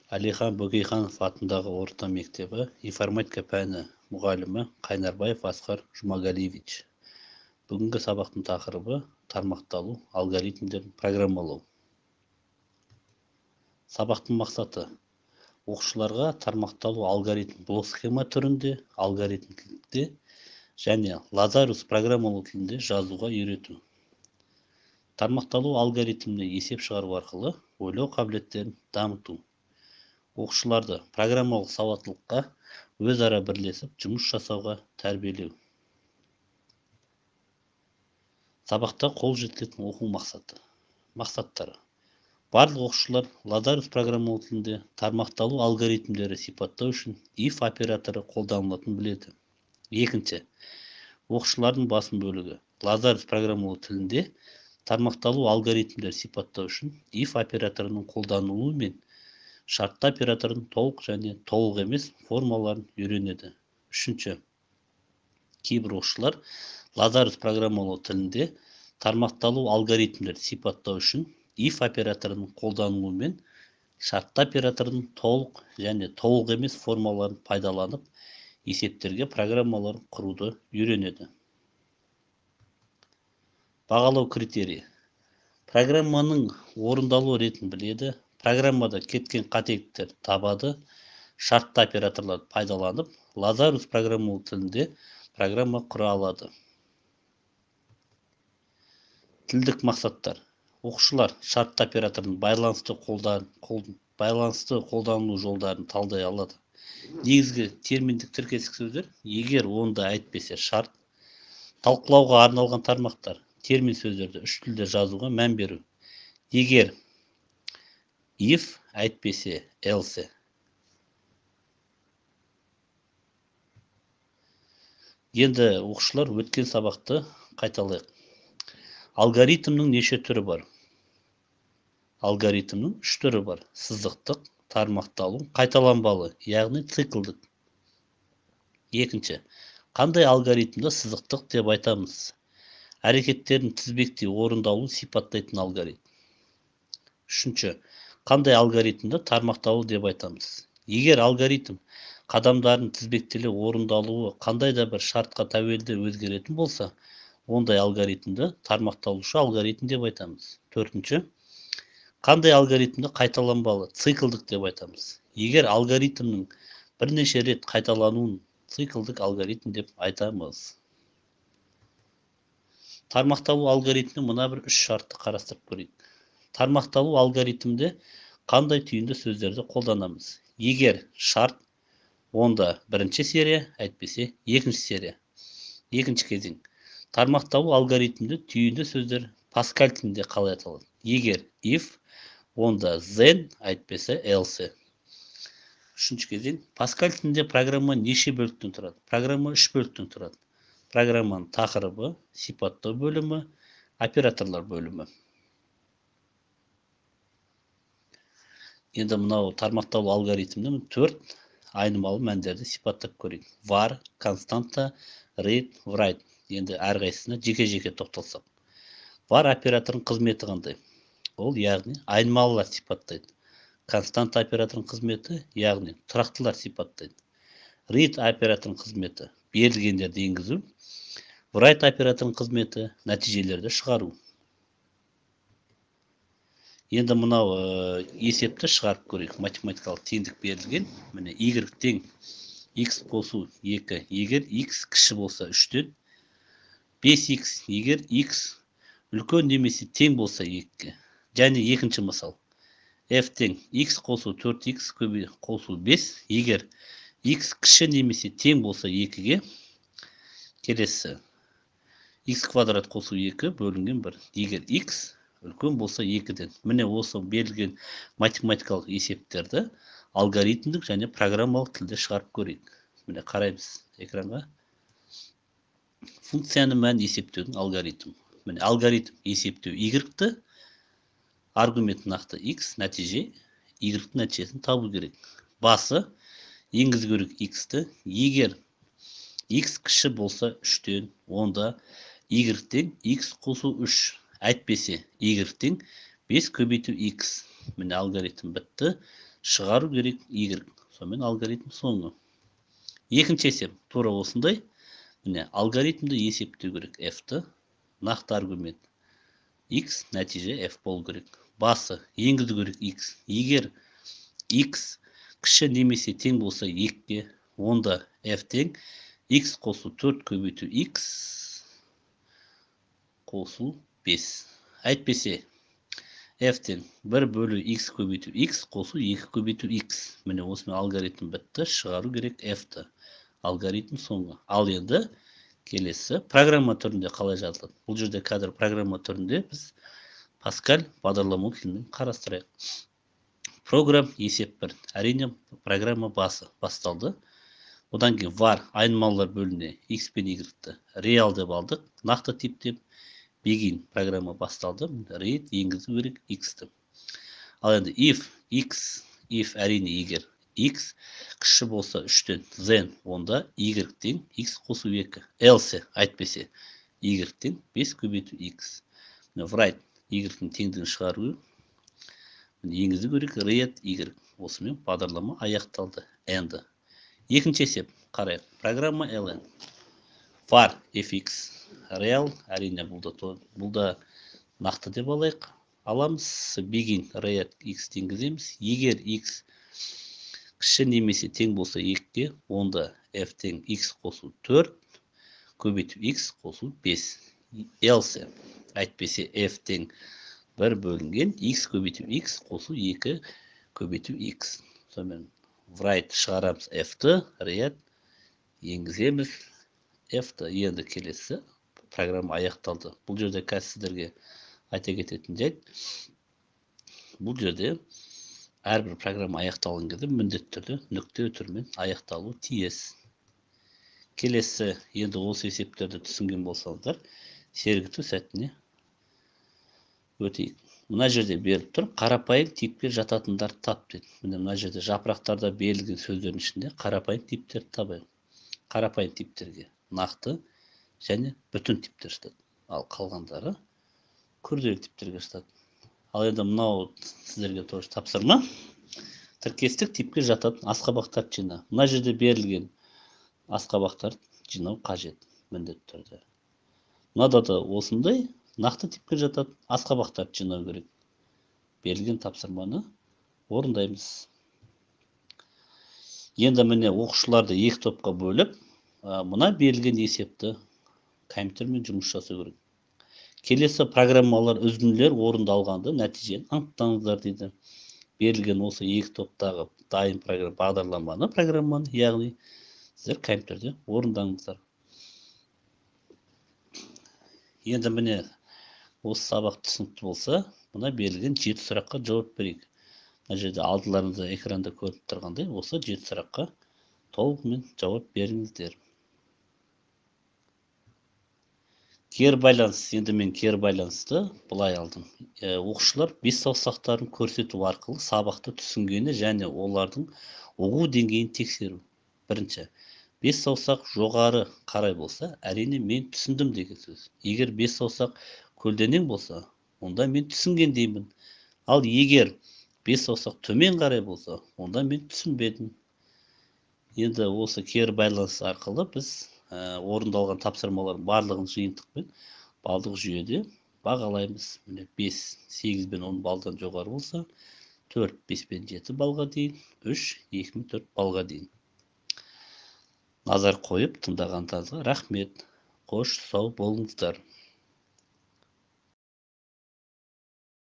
Әлихан Бөкейханов атындағы орта мектебі информатика пәні мұғалімі Қайнарбаев Асқар Жұмағалиевич. Бүгінгі сабақтың тақырыбы тармақталу алгоритмдерін программалау. Сабақтың мақсаты оқушыларға тармақталу алгоритм блок схема түрінде, алгоритм тілінде және Лазарус программалау тілінде жазуға үйрету. Тармақталу алгоритміне есеп шығару арқылы ойлау қабілеттерін дамыту. Оқушыларды программалық сауаттылыққа өзара бірлесіп жұмыс жасауға тәрбиелеу. Сабақта қол жеткізетін оқу мақсаттары. Барлық оқушылар Лазарус программалау тілінде тармақталу алгоритмдері сипаттау үшін if операторы қолданылатынын біледі. Екінші, оқушылардың басым бөлігі Лазарус программалау тілінде тармақталу алгоритмдері сипаттау үшін if операторының қолданылуы мен шартты оператордың толық және толық емес формаларын үйренеді. Үшінші, кейбір оқушылар Лазарус программалау тілінде тармақталу алгоритмдерді сипаттау үшін if операторының қолданылуымен шартты оператордың толық және толық емес формаларын пайдаланып есептерге программаларын құруды үйренеді. Бағалау критерийі. Программаның орындалу ретін біледі, программада кеткен қателіктер табады, шартты операторларды пайдаланып, Лазарус программалау тілінде программа құра алады. Тілдік мақсаттар. Оқушылар шартты оператордың байланысты қолданылу жолдарын талдай алады. Негізгі терминдік тіркестік сөздер: егер онда әйтпесе шарт. Талқылауға арналған тармақтар. Термин сөздерді үш тілде жазуға мән беру. Егер if әйтпесе else. Енді оқушылар өткен сабақты қайталайық. Алгоритмнің неше түрі бар? Алгоритмнің үш түрі бар: сызықтық, тармақталу, қайталанбалы, яғни циклдік. Екінші, қандай алгоритмді сызықтық деп айтамыз? Әрекеттердің тізбектей орындалуын сипаттайтын алгоритм. Үшінші, қандай алгоритмді тармақталу деп айтамыз? Егер алгоритм қадамдардың тізбектеле орындалуы қандай да бір шартқа тәуелді өзгеретін болса, ондай алгоритмді тармақталушы алгоритм деп айтамыз. Төртінші, қандай алгоритмді қайталанбалы, циклдік деп айтамыз? Егер алгоритмнің бірнеше рет қайталануын циклдік алгоритм деп айтамыз. Тармақталу алгоритмі мына бір үш шартты қарастырып көрейік. Тармақталу алгоритмде қандай түйінді сөздерді қолданамыз? Егер шарт, онда бірінші серия, әйтпесе екінші серия. Екінші кезең. Тармақталу алгоритмде түйінді сөздер Паскаль тілінде қалай аталады? Егер if, онда then, әйтпесе else. Үшінші кезең. Паскаль тілінде программа неше бөліктен тұрады? Программа үш бөліктен тұрады. Программаның тақырыбы, сипаттау бөлімі, операторлар бөлімі. Енді мынау тармақталу алгоритмінің төрт айнымалы мәндерді сипаттап көрейік. Var, константа, read, write. Енді әрқайсысына жеке-жеке тоқталсақ. Var операторының қызметі қандай? Ол яғни айнымалылар сипаттайды. Константа операторының қызметі яғни тұрақтылар сипаттайды. Read операторының қызметі берілгендерді енгізу. Write операторының қызметі нәтижелерді шығару. Енді мынау есепті шығарып көрейік. Математикалық теңдік берілген. Міне y тең x қосу 2. Егер x кіші болса 3-тен 5x, егер x үлкен немесе тең болса 2-ге. Және екінші мысал. F тең x қосу 4x қосу 5. Егер x кіші немесе тең болса 2-ге. Келесі. X квадрат қосу 2 бөлінген 1. Егер x үлкен болса 2-ден. Міне осы берілген математикалық есептерді алгоритмдік және программалық тілде шығарып көрейік. Міне қараймыз экранға. Функцияны мән есептеудің алгоритм. Міне алгоритм есептеу y-ті, аргумент нақты x, нәтиже y-ті нәтижесін табу керек. Басы енгізу керек x-ті. Егер x кіші болса 3-тен, онда y тең x қосу 3. Әйтпесе y тең 5 көбейту x. міне алгоритм бітті. Шығару керек y. Сонымен алгоритм соңы. Екінші есеп тура осындай. Міне алгоритмді есептеу керек f-ті. Нақты аргумент x, нәтиже f болу керек. Басы енгізу керек x. Егер x кіші немесе тең болса 2-ге, онда f тең x қосу 4 көбейту x қосу 5. Әйтпесе f тең 1 бөлі x көбейту x қосу 2 көбейту x. Міне осымен алгоритм бітті. Шығару керек f-ті. Алгоритм соңы. Ал енді келесі программа түрінде қалай жазылады? Бұл жерде қазір программа түрінде біз Pascal бағдарламалық тілін қарастырайық. Программ есеп 1. Әрине программа басы басталды. Одан кейін var айнымалылар бөліне x пен y-ті реал деп алдық. Нақты тип деп begin программа басталды. Read енгізу керек x-ті. Ал енді if әрине егер x кіші болса 3-тен then онда y тең x қосу 2. Else әйтпесе y тең 5 көбейту x. Write y-тің теңдігін шығару енгізу керек read y. Осымен бағдарлама аяқталды. Енді екінші есеп қарайық. Программа ln var fx real әрине бұл да нақты деп алайық. Аламыз begin read x теңгіземіз. Егер x кіші немесе тең болса 2-ге, онда f тең x қосу 4 көбейту x қосу 5. Else әйтпесе f тең 1 бөлінген x көбейту x қосу 2 көбейту x. Сонымен write шығарамыз f-ті, read енгіземіз f-ті. Енді келесі программа аяқталды. Бұл жерде қазір сіздерге айта кететін жайт. Бұл жерде әрбір программа аяқталған кезде міндетті түрде нүкте үтірмен аяқталуы тиіс. Келесі енді осы есептерді түсінген болсаңыздар, сергіту сәтіне өтейік. Мына жерде беріп тұр, қарапайым типке жататындар тап деді. Мына жерде жапырақтарда берілген сөздердің ішінде қарапайым типтерді табайық. Қарапайым типтерге нақты және бүтін типтер жатады. Ал қалғандары күрделі типтерге жатады. Ал енді мынау сіздерге тоже тапсырма. Тіркестік типке жататын асқабақтарды жина. Мына жерде берілген асқабақтарды жинау қажет міндетті түрде. Мынада да осындай нақты типке жатады асқабақтарды жинау керек. Берілген тапсырманы орындаймыз. Енді міне оқушыларды екі топқа бөліп, мына берілген есепті компьютермен жұмыс жасау керек. Келесі программалар үзінділер орындалғанды нәтижені анықтаңыздар дейді. Берілген осы екі топтағы дайын программаны, яғни сіздер компьютерде орындаңыздар. Енді міне осы сабақ түсінікті болса, мына берілген 7 сұраққа жауап берейік. Мына жерде алдыларыңызда экранда көріп тұрғандай, осы 7 сұраққа толығымен жауап беріңіздер. Кері байланыс. Енді мен кері байланысты былай алдым. Оқушылар 5 саусақтарын көрсету арқылы сабақты түсінгені және олардың ұғу деңгейін тексеру. Бірінші, 5 саусақ жоғары қарай болса, әрине мен түсіндім деген сөз. Егер 5 саусақ көлденең болса, онда мен түсінген деймін. Ал егер 5 саусақ төмен қарай болса, онда мен түсінбедім. Енді осы кері байланыс арқылы біз орындалған тапсырмалардың барлығын жиынтықпен балдық жүйеде бағалаймыз. 5, 8 бен 10 балдан жоғары болса, 4, 5 бен 7 балға дейін, 3, 2 мен 4 балға дейін. Назар қойып тыңдағандарыңызға рахмет. Қош сау болыңыздар.